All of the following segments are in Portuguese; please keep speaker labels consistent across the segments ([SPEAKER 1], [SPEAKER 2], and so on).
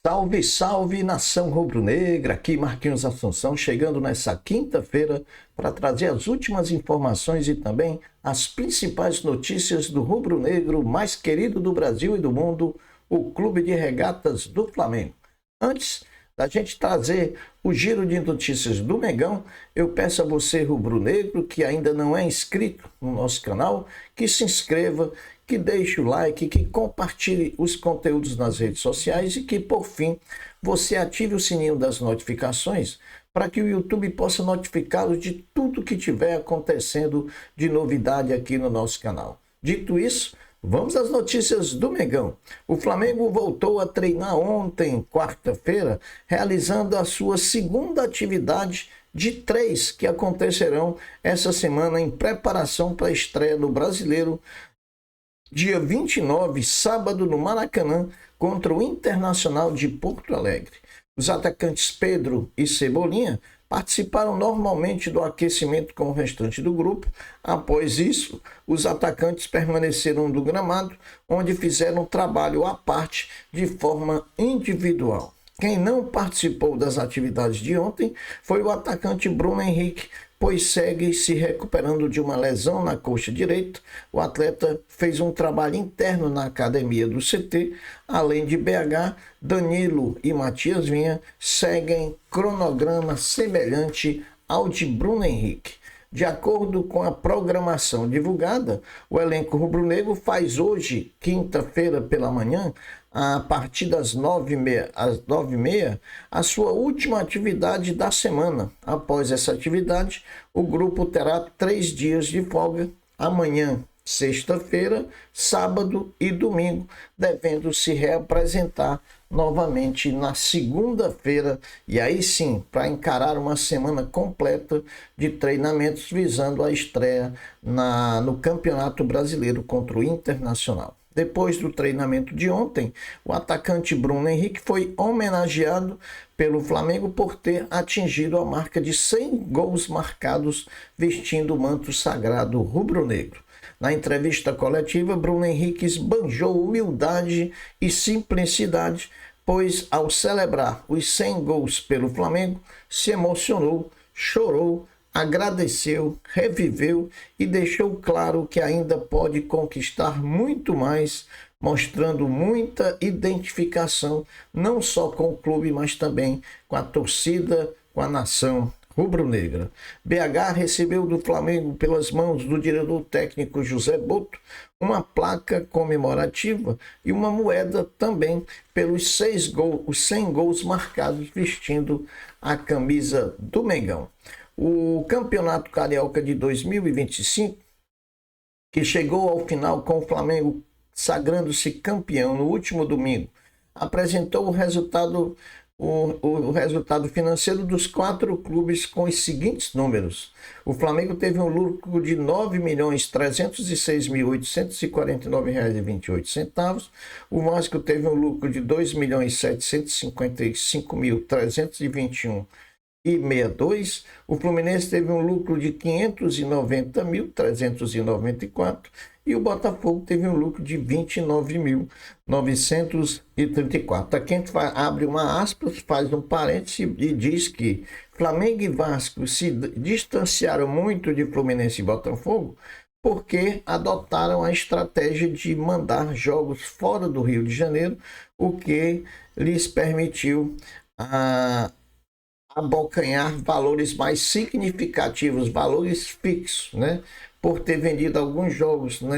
[SPEAKER 1] Salve, salve, nação rubro-negra! Aqui Marquinhos Assunção, chegando nessa quinta-feira para trazer as últimas informações e também as principais notícias do rubro-negro mais querido do Brasil e do mundo, o Clube de Regatas do Flamengo. Antes da gente trazer o giro de notícias do Mengão, eu peço a você, rubro-negro, que ainda não é inscrito no nosso canal, que se inscreva, que deixe o like, que compartilhe os conteúdos nas redes sociais e que, por fim, você ative o sininho das notificações para que o YouTube possa notificá-lo de tudo que estiver acontecendo de novidade aqui no nosso canal. Dito isso, vamos às notícias do Mengão. O Flamengo voltou a treinar ontem, quarta-feira, realizando a sua segunda atividade de 3 que acontecerão essa semana em preparação para a estreia do Brasileiro, dia 29, sábado, no Maracanã, contra o Internacional de Porto Alegre. Os atacantes Pedro e Cebolinha participaram normalmente do aquecimento com o restante do grupo. Após isso, os atacantes permaneceram no gramado, onde fizeram um trabalho à parte de forma individual. Quem não participou das atividades de ontem foi o atacante Bruno Henrique, pois segue se recuperando de uma lesão na coxa direita. O atleta fez um trabalho interno na academia do CT, além de BH, Danilo e Matias Vinha seguem cronograma semelhante ao de Bruno Henrique. De acordo com a programação divulgada, o elenco rubro-negro faz hoje, quinta-feira pela manhã, a partir das 9h30, a sua última atividade da semana. Após essa atividade, o grupo terá 3 dias de folga, amanhã, sexta-feira, sábado e domingo, devendo se reapresentar novamente na segunda-feira, e aí sim, para encarar uma semana completa de treinamentos visando a estreia no Campeonato Brasileiro contra o Internacional. Depois do treinamento de ontem, o atacante Bruno Henrique foi homenageado pelo Flamengo por ter atingido a marca de 100 gols marcados vestindo o manto sagrado rubro-negro. Na entrevista coletiva, Bruno Henrique esbanjou humildade e simplicidade, pois ao celebrar os 100 gols pelo Flamengo, se emocionou, chorou, agradeceu, reviveu e deixou claro que ainda pode conquistar muito mais, mostrando muita identificação, não só com o clube, mas também com a torcida, com a nação rubro-negra. BH recebeu do Flamengo, pelas mãos do diretor técnico José Boto, uma placa comemorativa e uma moeda também pelos 100 gols marcados vestindo a camisa do Mengão. O Campeonato Carioca de 2025, que chegou ao final com o Flamengo sagrando-se campeão no último domingo, apresentou o resultado financeiro dos 4 clubes com os seguintes números. O Flamengo teve um lucro de R$ 9.306.849,28. O Vasco teve um lucro de R$ 2.755.321,62. O Fluminense teve um lucro de R$ 590.394 e o Botafogo teve um lucro de R$ 29.934. Aqui a gente abre uma aspas, faz um parêntese e diz que Flamengo e Vasco se distanciaram muito de Fluminense e Botafogo porque adotaram a estratégia de mandar jogos fora do Rio de Janeiro, o que lhes permitiu abocanhar valores mais significativos, valores fixos, né? Por ter vendido alguns jogos no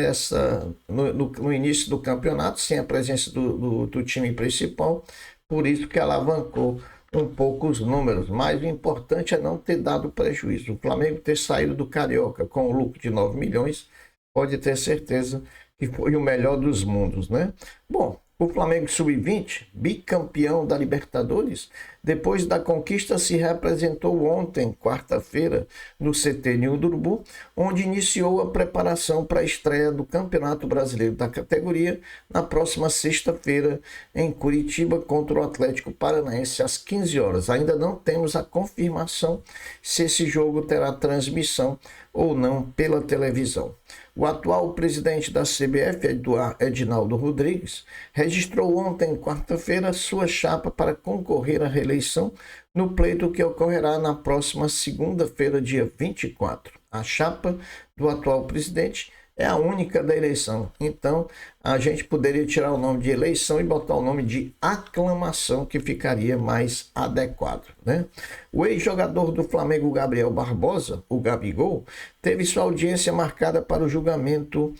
[SPEAKER 1] início do campeonato, sem a presença do time principal, por isso que alavancou um pouco os números, mas o importante é não ter dado prejuízo. O Flamengo ter saído do Carioca com um lucro de 9 milhões, pode ter certeza que foi o melhor dos mundos, né? Bom, o Flamengo Sub-20, bicampeão da Libertadores, depois da conquista se representou ontem, quarta-feira, no CT Ninho do Urubu, onde iniciou a preparação para a estreia do Campeonato Brasileiro da categoria na próxima sexta-feira em Curitiba contra o Atlético Paranaense às 15 horas. Ainda não temos a confirmação se esse jogo terá transmissão ou não pela televisão. O atual presidente da CBF, Edinaldo Rodrigues, registrou ontem, quarta-feira, sua chapa para concorrer à reeleição no pleito que ocorrerá na próxima segunda-feira, dia 24. A chapa do atual presidente é a única da eleição. Então, a gente poderia tirar o nome de eleição e botar o nome de aclamação, que ficaria mais adequado, né? O ex-jogador do Flamengo, Gabriel Barbosa, o Gabigol, teve sua audiência marcada para o julgamento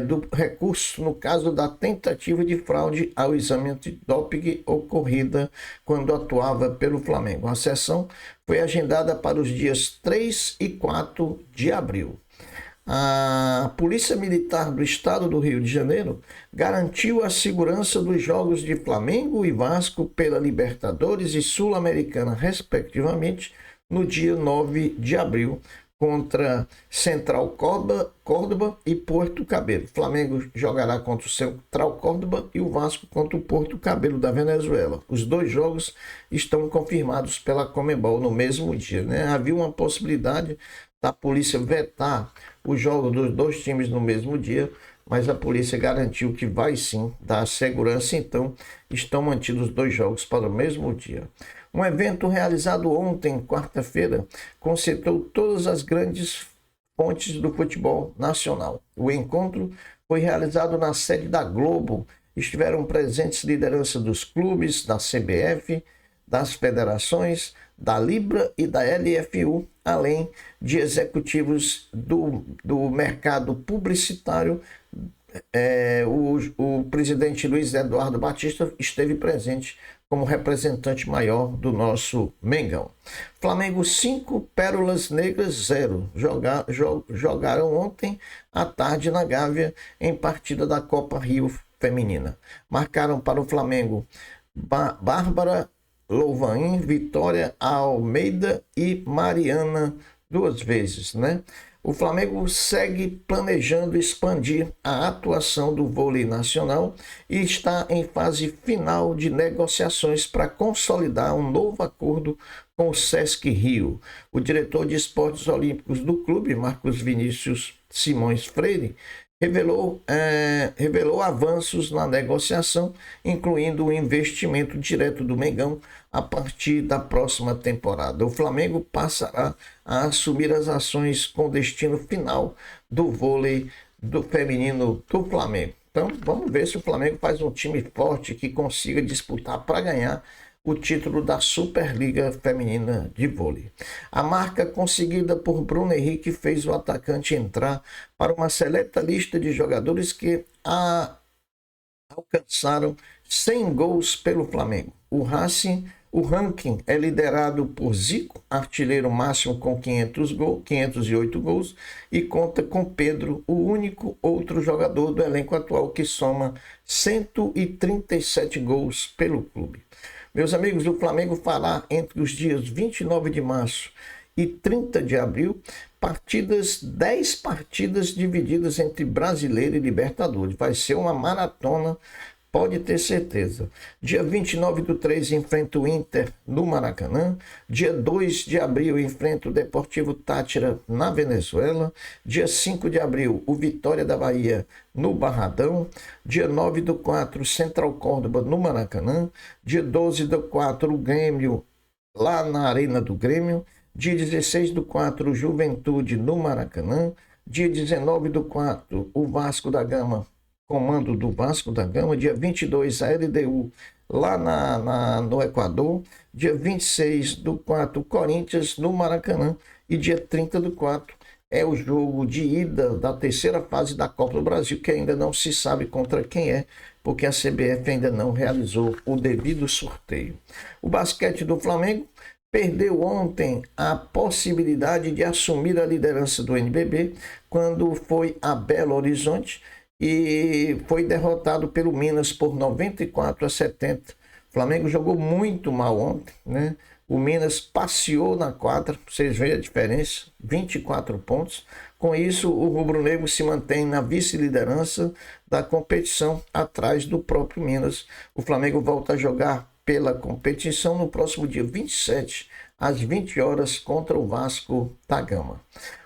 [SPEAKER 1] do recurso no caso da tentativa de fraude ao exame antidoping ocorrida quando atuava pelo Flamengo. A sessão foi agendada para os dias 3 e 4 de abril. A Polícia Militar do Estado do Rio de Janeiro garantiu a segurança dos jogos de Flamengo e Vasco pela Libertadores e Sul-Americana, respectivamente, no dia 9 de abril, contra Central Córdoba e Porto Cabelo. O Flamengo jogará contra o Central Córdoba e o Vasco contra o Porto Cabelo da Venezuela. Os dois jogos estão confirmados pela Conmebol no mesmo dia, né? Havia uma possibilidade da polícia vetar o jogo dos dois times no mesmo dia, mas a polícia garantiu que vai sim dar segurança, então estão mantidos os dois jogos para o mesmo dia. Um evento realizado ontem, quarta-feira, concentrou todas as grandes fontes do futebol nacional. O encontro foi realizado na sede da Globo. Estiveram presentes lideranças dos clubes, da CBF, das federações, da Libra e da LFU, além de executivos do mercado publicitário. O presidente Luiz Eduardo Batista esteve presente como representante maior do nosso Mengão. Flamengo 5, Pérolas Negras 0. Jogaram ontem à tarde na Gávea em partida da Copa Rio Feminina. Marcaram para o Flamengo Bárbara Louvain, Vitória Almeida e Mariana duas vezes, né? O Flamengo segue planejando expandir a atuação do vôlei nacional e está em fase final de negociações para consolidar um novo acordo com o Sesc Rio. O diretor de esportes olímpicos do clube, Marcos Vinícius Simões Freire, revelou avanços na negociação, incluindo o investimento direto do Mengão a partir da próxima temporada. O Flamengo passará a assumir as ações com destino final do vôlei do feminino do Flamengo. Então, vamos ver se o Flamengo faz um time forte que consiga disputar para ganhar o título da Superliga Feminina de Vôlei. A marca conseguida por Bruno Henrique fez o atacante entrar para uma seleta lista de jogadores que alcançaram 100 gols pelo Flamengo. O ranking é liderado por Zico, artilheiro máximo com 508 gols, e conta com Pedro, o único outro jogador do elenco atual que soma 137 gols pelo clube. Meus amigos, o Flamengo fará entre os dias 29 de março e 30 de abril 10 partidas divididas entre Brasileiro e Libertadores. Vai ser uma maratona, pode ter certeza. Dia 29/3 enfrenta o Inter no Maracanã. Dia 2 de abril enfrenta o Deportivo Táchira na Venezuela. Dia 5 de abril, o Vitória da Bahia no Barradão. Dia 9/4, Central Córdoba no Maracanã. Dia 12/4, o Grêmio lá na Arena do Grêmio. Dia 16/4, Juventude no Maracanã. Dia 19/4, o Vasco da Gama, comando do Vasco da Gama. Dia 22, a LDU lá no Equador. Dia 26/4, Corinthians no Maracanã. E dia 30/4 é o jogo de ida da terceira fase da Copa do Brasil, que ainda não se sabe contra quem é, porque a CBF ainda não realizou o devido sorteio. O basquete do Flamengo perdeu ontem a possibilidade de assumir a liderança do NBB quando foi a Belo Horizonte e foi derrotado pelo Minas por 94-70. O Flamengo jogou muito mal ontem, né? O Minas passeou na quadra, vocês veem a diferença, 24 pontos. Com isso, o rubro-negro se mantém na vice-liderança da competição, atrás do próprio Minas. O Flamengo volta a jogar pela competição no próximo dia 27, às 20 horas contra o Vasco da Gama.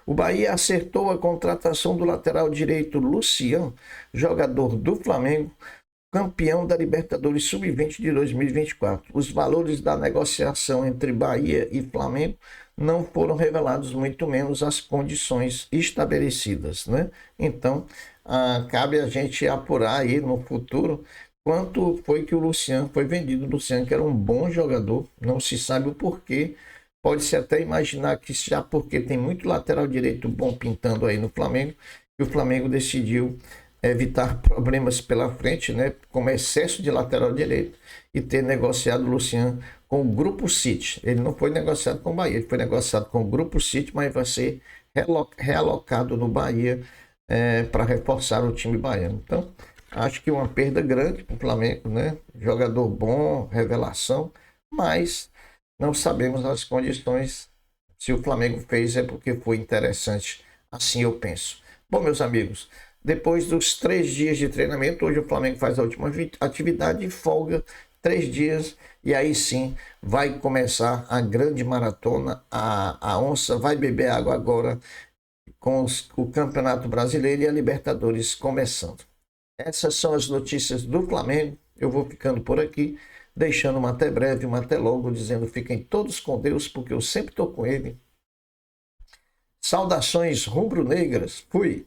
[SPEAKER 1] O Bahia acertou a contratação do lateral direito Lucian, jogador do Flamengo, campeão da Libertadores Sub-20 de 2024. Os valores da negociação entre Bahia e Flamengo não foram revelados, muito menos as condições estabelecidas, né? Então, cabe a gente apurar aí no futuro quanto foi que o Lucian foi vendido. O Lucian, que era um bom jogador, não se sabe o porquê. Pode-se até imaginar que já porque tem muito lateral direito bom pintando aí no Flamengo, que o Flamengo decidiu evitar problemas pela frente, né, como excesso de lateral direito, e ter negociado o Lucian com o Grupo City. Ele não foi negociado com o Bahia, ele foi negociado com o Grupo City, mas vai ser realocado no Bahia para reforçar o time baiano. Então, acho que uma perda grande para o Flamengo, né? Jogador bom, revelação, mas não sabemos as condições. Se o Flamengo fez é porque foi interessante, assim eu penso. Bom, meus amigos, depois dos 3 dias de treinamento, hoje o Flamengo faz a última atividade e folga 3 dias, e aí sim vai começar a grande maratona. A onça vai beber água agora com o Campeonato Brasileiro e a Libertadores começando. Essas são as notícias do Flamengo. Eu vou ficando por aqui, deixando uma até breve, uma até logo, dizendo fiquem todos com Deus, porque eu sempre estou com ele. Saudações rubro-negras. Fui!